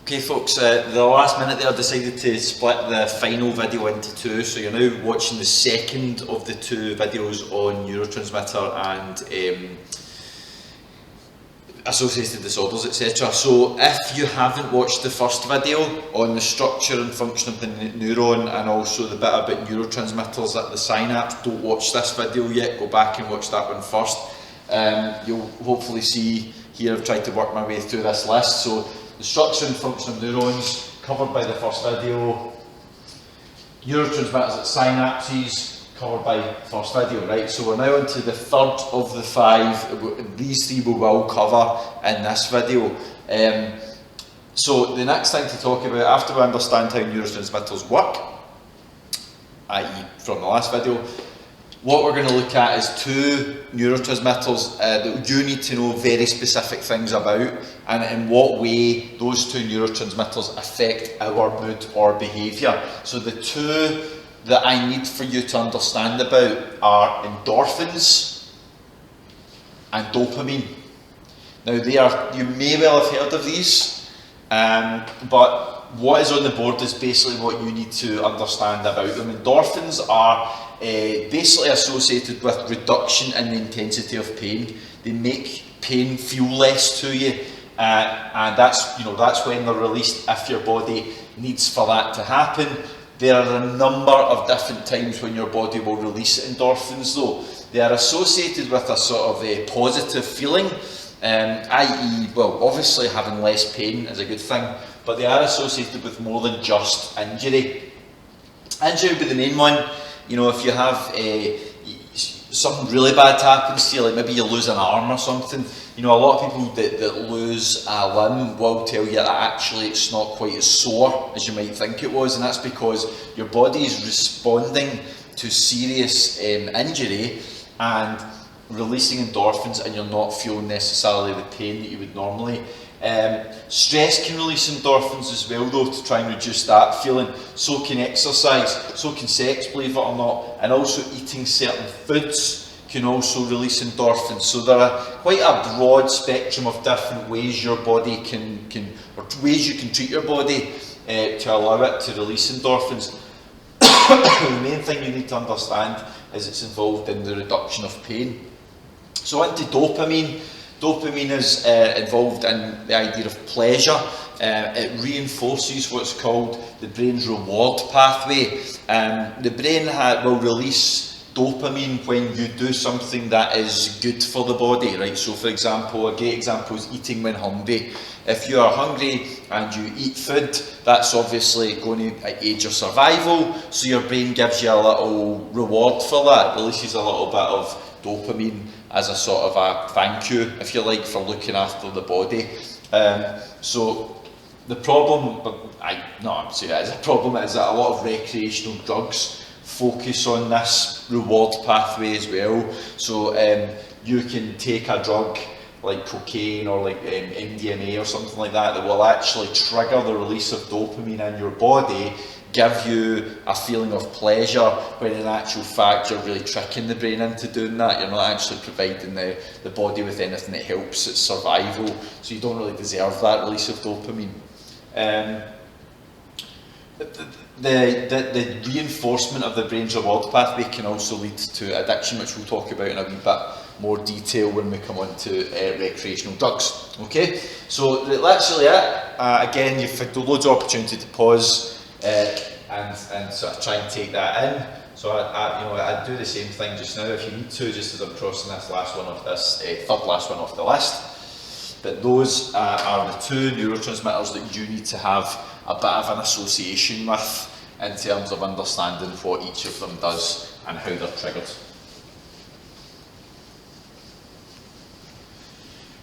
Okay folks, the last minute there I decided to split the final video into two, so you're now watching the second of the two videos on neurotransmitter and associated disorders, etc. So if you haven't watched the first video on the structure and function of the neuron and also the bit about neurotransmitters at the synapse, don't watch this video yet, go back and watch that one first. You'll hopefully see here I've tried to work my way through this list. So the structure and function of neurons, covered by the first video. Neurotransmitters at synapses, covered by the first video, right? So we're now into the third of the five. These three we will cover in this video. So the next thing to talk about, after we understand how neurotransmitters work, i.e. from the last video, what we're going to look at is two neurotransmitters that you need to know very specific things about, and in what way those two neurotransmitters affect our mood or behaviour. So the two that I need for you to understand about are endorphins and dopamine. Now you may well have heard of these, but what is on the board is basically what you need to understand about them. Endorphins are basically associated with reduction in the intensity of pain. They make pain feel less to you, and that's when they're released if your body needs for that to happen. There are a number of different times when your body will release endorphins though. They are associated with a sort of a positive feeling, i.e. well, obviously having less pain is a good thing, but they are associated with more than just injury. Injury would be the main one. You know, if you have something really bad happens to you, like maybe you lose an arm or something, you know, a lot of people that lose a limb will tell you that actually it's not quite as sore as you might think it was, and that's because your body is responding to serious injury and releasing endorphins, and you're not feeling necessarily the pain that you would normally. Stress can release endorphins as well though, to try and reduce that feeling. So can exercise, so can sex, believe it or not, and also eating certain foods can also release endorphins. So there are quite a broad spectrum of different ways your body or ways you can treat your body to allow it to release endorphins. The main thing you need to understand is it's involved in the reduction of pain. So into dopamine. Dopamine is involved in the idea of pleasure. It reinforces what's called the brain's reward pathway. The brain will release dopamine when you do something that is good for the body, right? So for example, a great example is eating when hungry. If you are hungry and you eat food, that's obviously going to aid your survival, so your brain gives you a little reward for that. It releases a little bit of dopamine as a sort of a thank you, if you like, for looking after the body. So the problem, I'm saying it is a problem, is that a lot of recreational drugs focus on this reward pathway as well. So you can take a drug like cocaine or like MDMA or something like that that will actually trigger the release of dopamine in your body, give you a feeling of pleasure, when in actual fact you're really tricking the brain into doing that. You're not actually providing the body with anything that helps its survival, so you don't really deserve that release of dopamine. The reinforcement of the brain's reward pathway can also lead to addiction, which we'll talk about in a wee bit more detail when we come on to recreational drugs. Okay, so that's really it. Again, you've had loads of opportunity to pause and sort of try and take that in. So I'd do the same thing just now if you need to, just as I'm crossing this last one off this third last one off the list. But those are the two neurotransmitters that you need to have a bit of an association with in terms of understanding what each of them does and how they're triggered.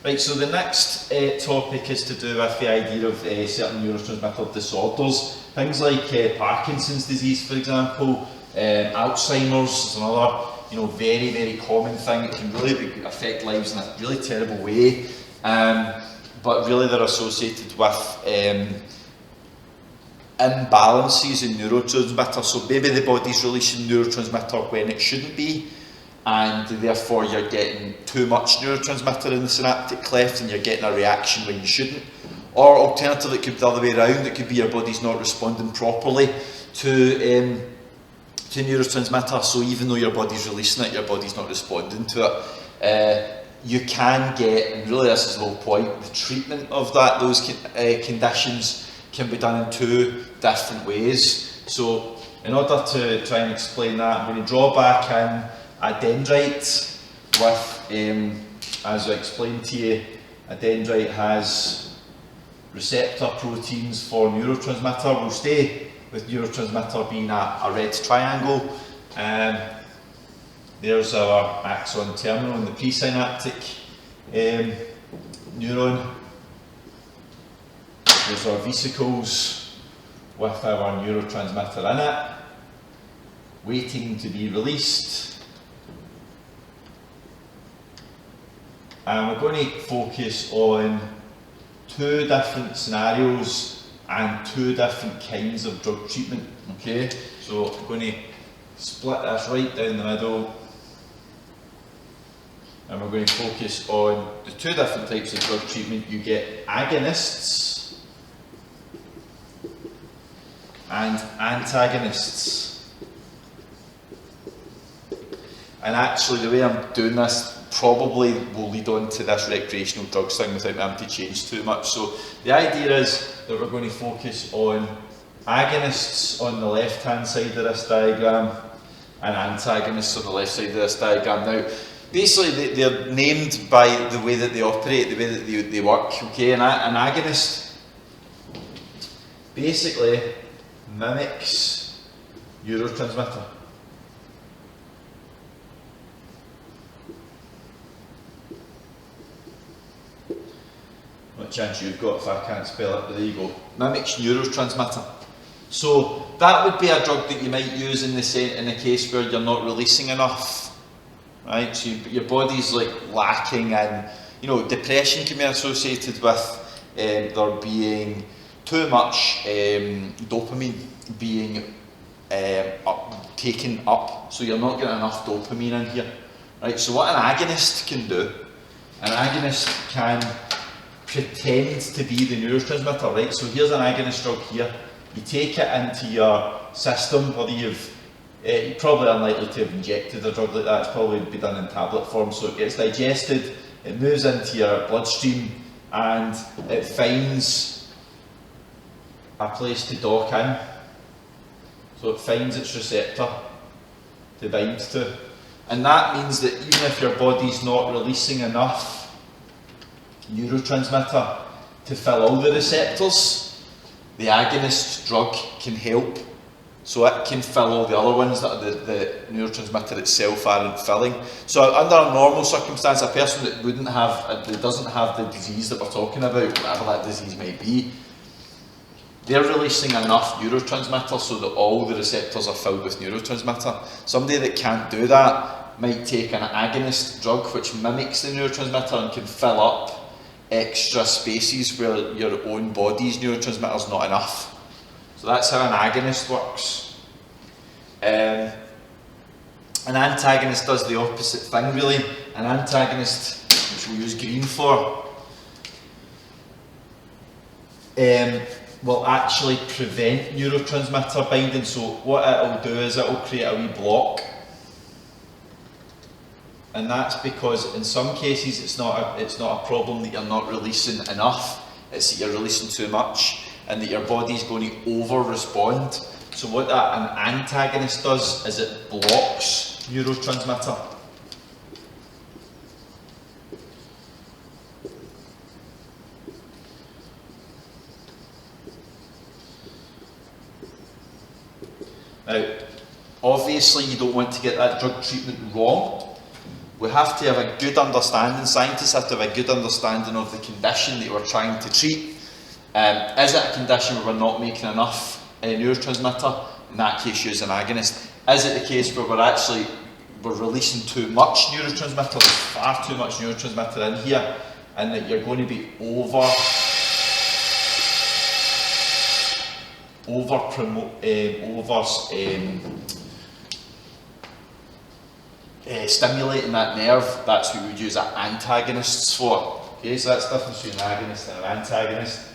Right, so the next topic is to do with the idea of certain neurotransmitter disorders. Things like Parkinson's disease, for example, Alzheimer's is another, very, very common thing. It can really affect lives in a really terrible way, but really they're associated with imbalances in neurotransmitter. So maybe the body's releasing neurotransmitter when it shouldn't be, and therefore you're getting too much neurotransmitter in the synaptic cleft and you're getting a reaction when you shouldn't. Or alternatively, it could be the other way around. It could be your body's not responding properly to neurotransmitter. So even though your body's releasing it, your body's not responding to it. You can get, and really this is the whole point, the treatment of those conditions can be done in two different ways. So in order to try and explain that, I'm going to draw back in a dendrite with, as I explained to you, a dendrite has receptor proteins for neurotransmitter. We'll stay with neurotransmitter being a red triangle. There's our axon terminal in the presynaptic neuron. There's our vesicles with our neurotransmitter in it, waiting to be released. And we're going to focus on two different scenarios and two different kinds of drug treatment. Okay, so I'm going to split this right down the middle. And we're going to focus on the two different types of drug treatment. You get agonists and antagonists. And actually the way I'm doing this probably will lead on to this recreational drugs thing without having to change too much. So the idea is that we're going to focus on agonists on the left hand side of this diagram and antagonists on the left side of this diagram. Now, basically, they're named by the way that they operate, the way that they work. Okay, an agonist basically mimics neurotransmitter. What chance you've got if I can't spell it, but there you go. Mimics neurotransmitter. So that would be a drug that you might use in the case where you're not releasing enough. Right, so your body's like lacking in, depression can be associated with there being too much dopamine being taken up, so you're not getting enough dopamine in here. Right, so what an agonist can do, an agonist can pretend to be the neurotransmitter. Right, so here's an agonist drug here. You take it into your system, whether you're probably unlikely to have injected a drug like that. It's probably be done in tablet form, so it gets digested, it moves into your bloodstream, and it finds a place to dock in. So it finds its receptor to bind to. And that means that even if your body's not releasing enough neurotransmitter to fill all the receptors, the agonist drug can help. So it can fill all the other ones that the neurotransmitter itself aren't filling. So under a normal circumstance, a person that doesn't have the disease that we're talking about, whatever that disease might be, they're releasing enough neurotransmitter so that all the receptors are filled with neurotransmitter. Somebody that can't do that might take an agonist drug which mimics the neurotransmitter and can fill up extra spaces where your own body's neurotransmitter is not enough. So that's how an agonist works. An antagonist does the opposite thing really. An antagonist, which we'll use green for, will actually prevent neurotransmitter binding. So what it'll do is it'll create a wee block. And that's because in some cases it's not a problem that you're not releasing enough, it's that you're releasing too much and that your body's going to over-respond. So what an antagonist does is it blocks neurotransmitter. Now, obviously you don't want to get that drug treatment wrong. We have to have a good understanding, scientists have to have a good understanding of the condition that we're trying to treat. Is it a condition where we're not making enough neurotransmitter? In that case, use an agonist. Is it the case where we're releasing too much neurotransmitter, there's far too much neurotransmitter in here, and that you're going to be stimulating that nerve? That's what we would use antagonists for. Okay, so that's the difference between an agonist and an antagonist.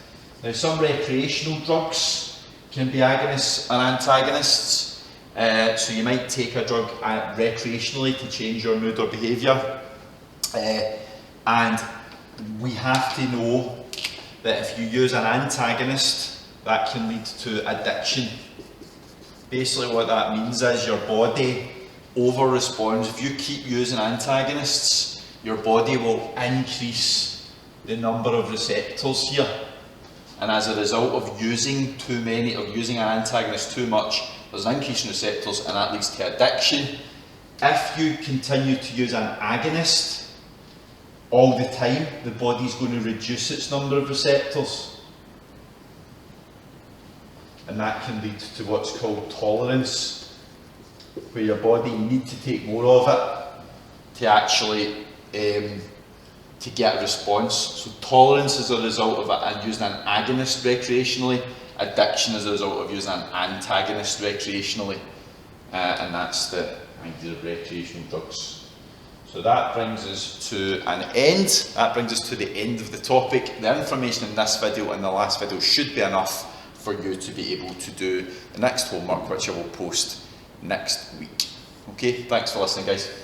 Now, some recreational drugs can be agonists and antagonists. So you might take a drug recreationally to change your mood or behaviour. And we have to know that if you use an antagonist, that can lead to addiction. Basically what that means is your body over-responds. If you keep using antagonists, your body will increase the number of receptors here. And as a result of using too many, or using an antagonist too much, there's an increase in receptors and that leads to addiction. If you continue to use an agonist all the time, the body's going to reduce its number of receptors. And that can lead to what's called tolerance, where your body needs to take more of it to actually to get a response. So tolerance is a result of using an agonist recreationally. Addiction is a result of using an antagonist recreationally. And that's the idea of recreational drugs. So that brings us to an end. That brings us to the end of the topic. The information in this video and the last video should be enough for you to be able to do the next homework, which I will post next week. Okay, thanks for listening, guys.